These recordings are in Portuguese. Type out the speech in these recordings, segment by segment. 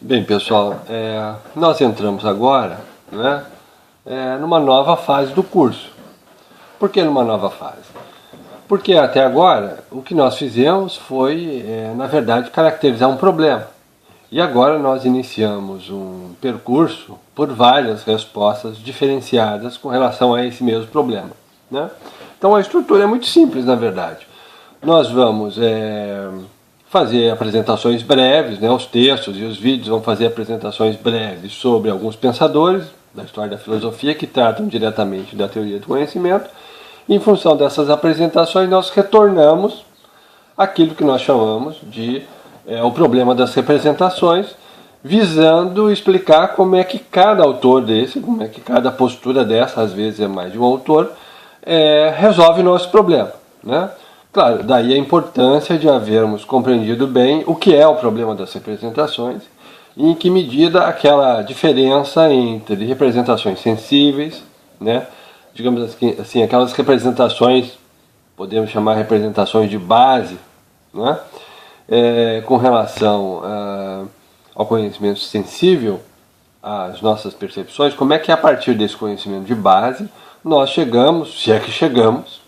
Bem, pessoal, nós entramos agora, né, numa nova fase do curso. Por que numa nova fase? Porque até agora o que nós fizemos foi, na verdade, caracterizar um problema. E agora nós iniciamos um percurso por várias respostas diferenciadas com relação a esse mesmo problema, né? Então a estrutura é muito simples, na verdade. Nós vamos fazer apresentações breves, né? Os textos e os vídeos vão fazer apresentações breves sobre alguns pensadores da história da filosofia que tratam diretamente da teoria do conhecimento. Em função dessas apresentações, nós retornamos aquilo que nós chamamos de o problema das representações, visando explicar como é que cada autor desse, como é que cada postura dessa, às vezes é mais de um autor, resolve o nosso problema, né? Claro, daí a importância de havermos compreendido bem o que é o problema das representações e em que medida aquela diferença entre representações sensíveis, né, digamos assim, aquelas representações, podemos chamar representações de base, né, com relação ao conhecimento sensível, às nossas percepções, como é que a partir desse conhecimento de base nós chegamos, se é que chegamos,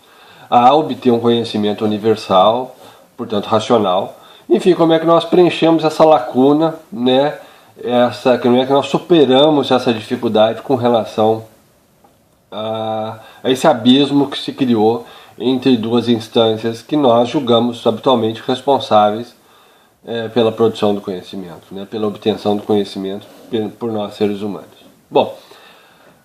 a obter um conhecimento universal, portanto racional. Enfim, como é que nós preenchemos essa lacuna, né? Como é que nós superamos essa dificuldade com relação a esse abismo que se criou entre duas instâncias que nós julgamos habitualmente responsáveis pela produção do conhecimento, né? Pela obtenção do conhecimento por nós seres humanos. Bom,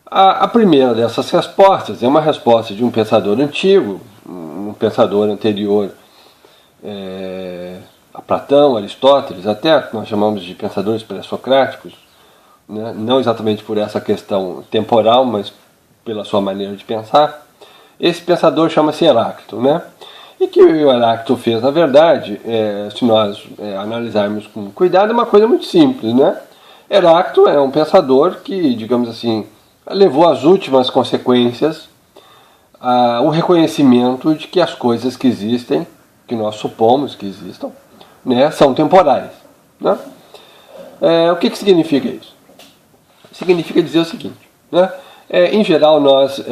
a primeira dessas respostas é uma resposta de um pensador antigo, um pensador anterior a Platão, Aristóteles, até que nós chamamos de pensadores pré-socráticos, né? Não exatamente por essa questão temporal, mas pela sua maneira de pensar. Esse pensador chama-se Heráclito, né? E que o Heráclito fez, na verdade, se nós analisarmos com cuidado, é uma coisa muito simples, né? Heráclito é um pensador que, digamos assim, levou às últimas consequências o reconhecimento de que as coisas que existem, que nós supomos que existam, né, são temporais, né? O que significa isso? Significa dizer o seguinte, né? Em geral nós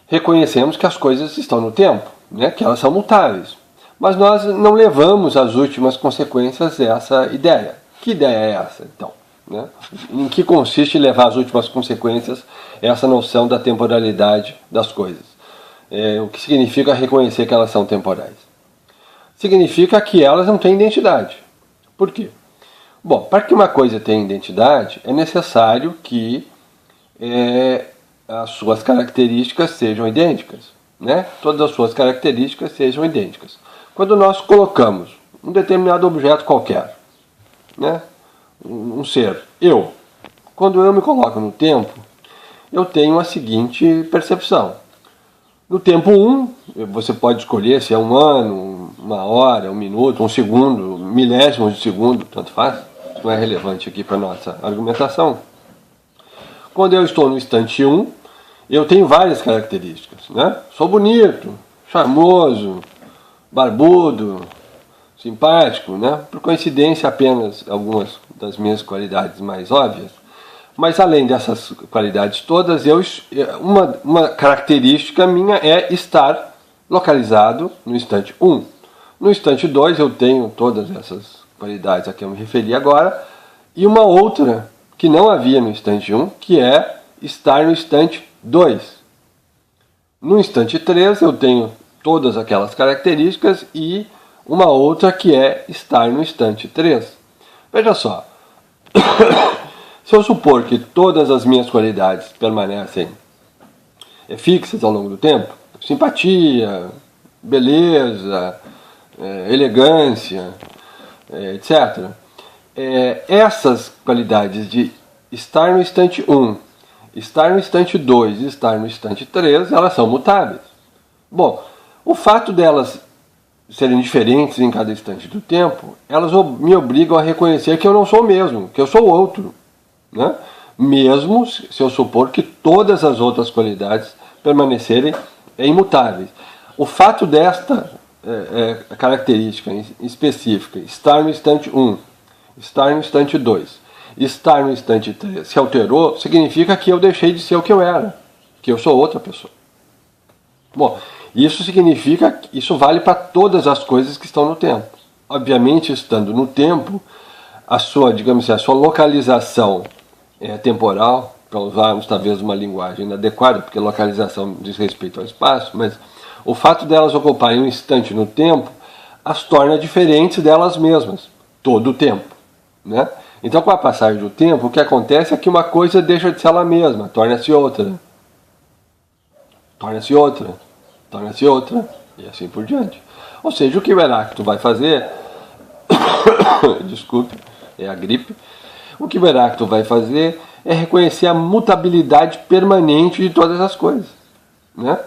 reconhecemos que as coisas estão no tempo, né, que elas são mutáveis, mas nós não levamos às últimas consequências essa ideia. Que ideia é essa, então? Né? Em que consiste levar às últimas consequências essa noção da temporalidade das coisas? O que significa reconhecer que elas são temporais? Significa que elas não têm identidade. Por quê? Bom, para que uma coisa tenha identidade, é necessário que as suas características sejam idênticas, né? Todas as suas características sejam idênticas. Quando nós colocamos um determinado objeto qualquer, né, um ser, quando eu me coloco no tempo, eu tenho a seguinte percepção. No tempo 1, você pode escolher se é um ano, uma hora, um minuto, um segundo, milésimos de segundo, tanto faz, isso não é relevante aqui para a nossa argumentação. Quando eu estou no instante 1, eu tenho várias características, né? Sou bonito, charmoso, barbudo, simpático, né? Por coincidência apenas algumas das minhas qualidades mais óbvias, mas além dessas qualidades todas, uma característica minha é estar localizado no instante 1. No instante 2 eu tenho todas essas qualidades a que eu me referi agora, e uma outra que não havia no instante 1, que é estar no instante 2. No instante 3 eu tenho todas aquelas características e uma outra que é estar no instante 3. Veja só, se eu supor que todas as minhas qualidades permanecem fixas ao longo do tempo, simpatia, beleza, elegância, etc., essas qualidades de estar no instante 1, estar no instante 2 e estar no instante 3, elas são mutáveis. Bom, o fato delas serem diferentes em cada instante do tempo, elas me obrigam a reconhecer que eu não sou o mesmo, que eu sou outro, né? Mesmo se eu supor que todas as outras qualidades permanecerem imutáveis. O fato desta característica específica, estar no instante 1, estar no instante 2, estar no instante 3 se alterou, significa que eu deixei de ser o que eu era, que eu sou outra pessoa. Bom, isso significa, isso vale para todas as coisas que estão no tempo. Obviamente, estando no tempo, a sua, digamos assim, a sua localização temporal, para usarmos talvez uma linguagem inadequada, porque localização diz respeito ao espaço, mas o fato delas ocuparem um instante no tempo as torna diferentes delas mesmas, todo o tempo, né? Então, com a passagem do tempo, o que acontece é que uma coisa deixa de ser ela mesma, torna-se outra, torna-se outra, torna-se outra, e assim por diante. Ou seja, o que o Heráclito vai fazer, desculpe, é a gripe, o que o Heráclito vai fazer é reconhecer a mutabilidade permanente de todas as coisas, né?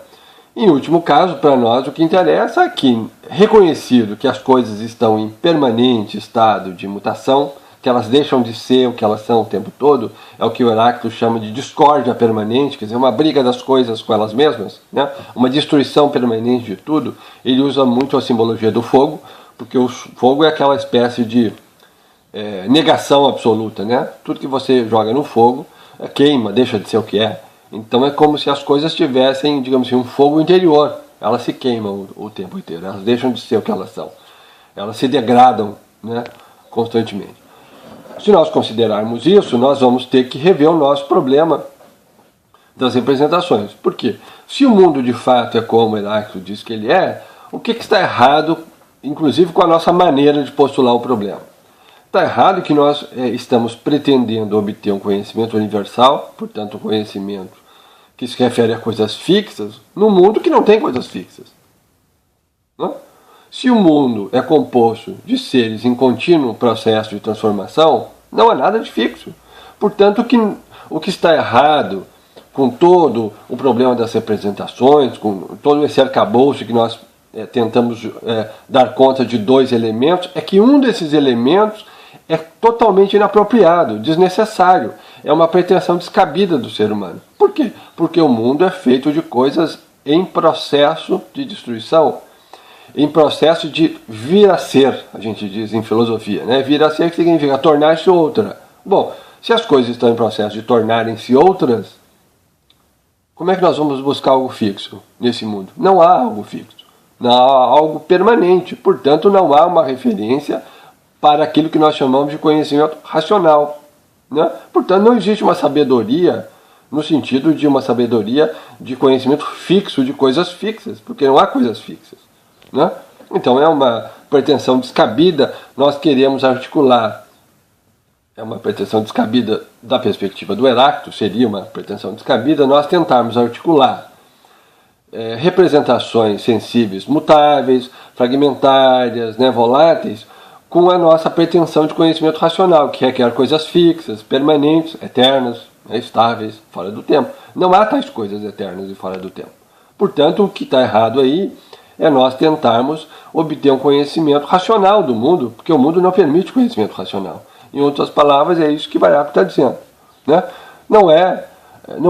Em último caso, para nós, o que interessa é que, reconhecido que as coisas estão em permanente estado de mutação, que elas deixam de ser o que elas são o tempo todo, é o que o Heráclito chama de discórdia permanente, quer dizer, uma briga das coisas com elas mesmas, né? Uma destruição permanente de tudo. Ele usa muito a simbologia do fogo, porque o fogo é aquela espécie de negação absoluta, né? Tudo que você joga no fogo queima, deixa de ser o que é. Então é como se as coisas tivessem, digamos assim, um fogo interior. Elas se queimam o tempo inteiro, elas deixam de ser o que elas são. Elas se degradam, né, constantemente. Se nós considerarmos isso, nós vamos ter que rever o nosso problema das representações. Por quê? Se o mundo de fato é como Heráclito diz que ele é, o que está errado, inclusive com a nossa maneira de postular o problema? Está errado que nós estamos pretendendo obter um conhecimento universal, portanto um conhecimento que se refere a coisas fixas, num mundo que não tem coisas fixas. Não? Se o mundo é composto de seres em contínuo processo de transformação, não há nada de fixo. Portanto, o que está errado com todo o problema das representações, com todo esse arcabouço que nós tentamos dar conta de dois elementos, é que um desses elementos é totalmente inapropriado, desnecessário. É uma pretensão descabida do ser humano. Por quê? Porque o mundo é feito de coisas em processo de destruição, em processo de vir a ser, a gente diz em filosofia, né? Vir a ser que significa tornar-se outra. Bom, se as coisas estão em processo de tornarem-se outras, como é que nós vamos buscar algo fixo nesse mundo? Não há algo fixo, não há algo permanente, portanto não há uma referência para aquilo que nós chamamos de conhecimento racional, né? Portanto, não existe uma sabedoria no sentido de uma sabedoria de conhecimento fixo de coisas fixas, porque não há coisas fixas, né? Então é uma pretensão descabida, nós queremos articular, é uma pretensão descabida da perspectiva do Heráclito, seria uma pretensão descabida nós tentarmos articular representações sensíveis mutáveis, fragmentárias, né, voláteis, com a nossa pretensão de conhecimento racional, que requer coisas fixas, permanentes, eternas, estáveis, fora do tempo. Não há tais coisas eternas e fora do tempo. Portanto, o que está errado aí é nós tentarmos obter um conhecimento racional do mundo, porque o mundo não permite conhecimento racional. Em outras palavras, é isso que Heráclito está dizendo, né? Não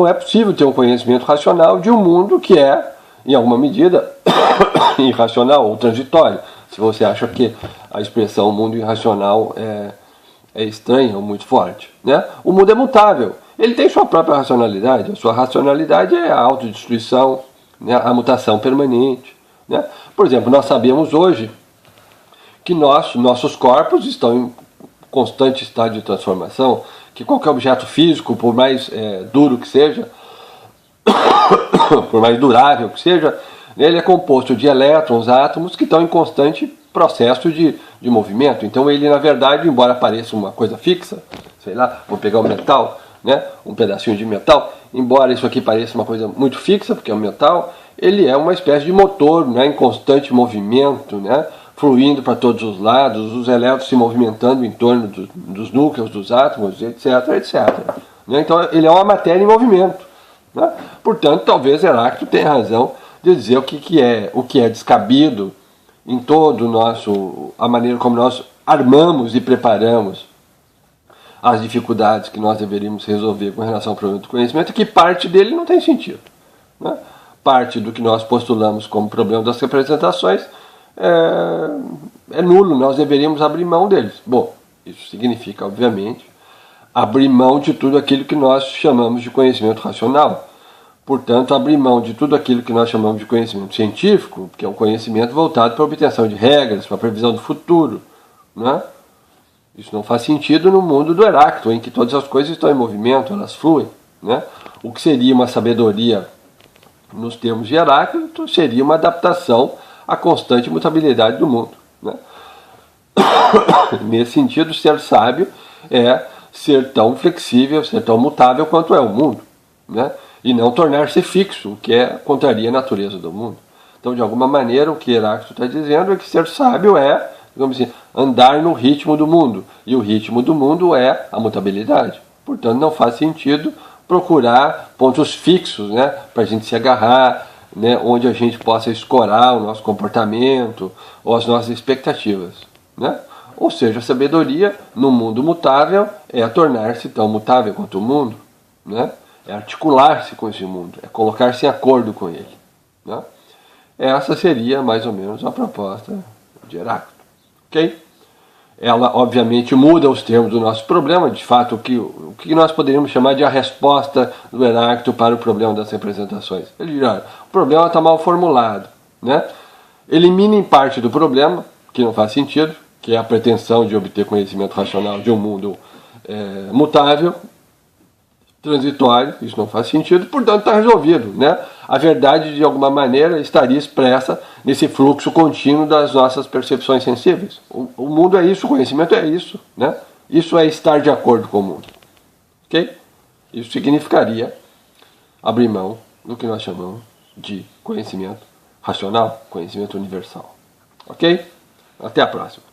é possível ter um conhecimento racional de um mundo que é, em alguma medida, irracional ou transitório. Se você acha que a expressão mundo irracional é estranha ou muito forte, né? O mundo é mutável. Ele tem sua própria racionalidade. A sua racionalidade é a autodestruição, né? A mutação permanente, né? Por exemplo, nós sabemos hoje que nossos corpos estão em constante estado de transformação, que qualquer objeto físico, por mais duro que seja, por mais durável que seja, ele é composto de elétrons, átomos, que estão em constante processo de movimento. Então ele, na verdade, embora pareça uma coisa fixa, sei lá, vou pegar um metal, né, um pedacinho de metal, embora isso aqui pareça uma coisa muito fixa, porque é um metal, ele é uma espécie de motor, né, em constante movimento, né, fluindo para todos os lados, os elétrons se movimentando em torno dos núcleos, dos átomos, etc, etc. Então ele é uma matéria em movimento, né? Portanto, talvez Heráclito tenha razão de dizer o que é descabido em todo a maneira como nós armamos e preparamos as dificuldades que nós deveríamos resolver com relação ao problema do conhecimento, que parte dele não tem sentido, né? Parte do que nós postulamos como problema das representações é nulo, nós deveríamos abrir mão deles. Bom, Isso significa, obviamente, abrir mão de tudo aquilo que nós chamamos de conhecimento racional. Portanto, abrir mão de tudo aquilo que nós chamamos de conhecimento científico, que é um conhecimento voltado para a obtenção de regras, para a previsão do futuro. Né? Isso não faz sentido no mundo do Heráclito, em que todas as coisas estão em movimento, elas fluem. Né? O que seria uma sabedoria nos termos de Heráclito seria uma adaptação à constante mutabilidade do mundo. Né? Nesse sentido, ser sábio é ser tão flexível, ser tão mutável quanto é o mundo. Né? E não tornar-se fixo, o que contraria a natureza do mundo. Então, de alguma maneira, o que Heráclito está dizendo é que ser sábio é, digamos assim, andar no ritmo do mundo. E o ritmo do mundo é a mutabilidade. Portanto, não faz sentido procurar pontos fixos, né, para a gente se agarrar, né, onde a gente possa escorar o nosso comportamento ou as nossas expectativas. Né? Ou seja, a sabedoria no mundo mutável é tornar-se tão mutável quanto o mundo. Né? É articular-se com esse mundo, é colocar-se em acordo com ele. Né? Essa seria mais ou menos a proposta de Heráclito. Okay? Ela, obviamente, muda os termos do nosso problema. De fato, o que nós poderíamos chamar de a resposta do Heráclito para o problema das representações. Ele diz, olha, o problema está mal formulado. Né? Elimina em parte do problema, que não faz sentido, que é a pretensão de obter conhecimento racional de um mundo mutável, transitório, isso não faz sentido, portanto está resolvido. Né? A verdade, de alguma maneira, estaria expressa nesse fluxo contínuo das nossas percepções sensíveis. O mundo é isso, o conhecimento é isso. Né? Isso é estar de acordo com o mundo. Okay? Isso significaria abrir mão do que nós chamamos de conhecimento racional, conhecimento universal. Ok? Até a próxima.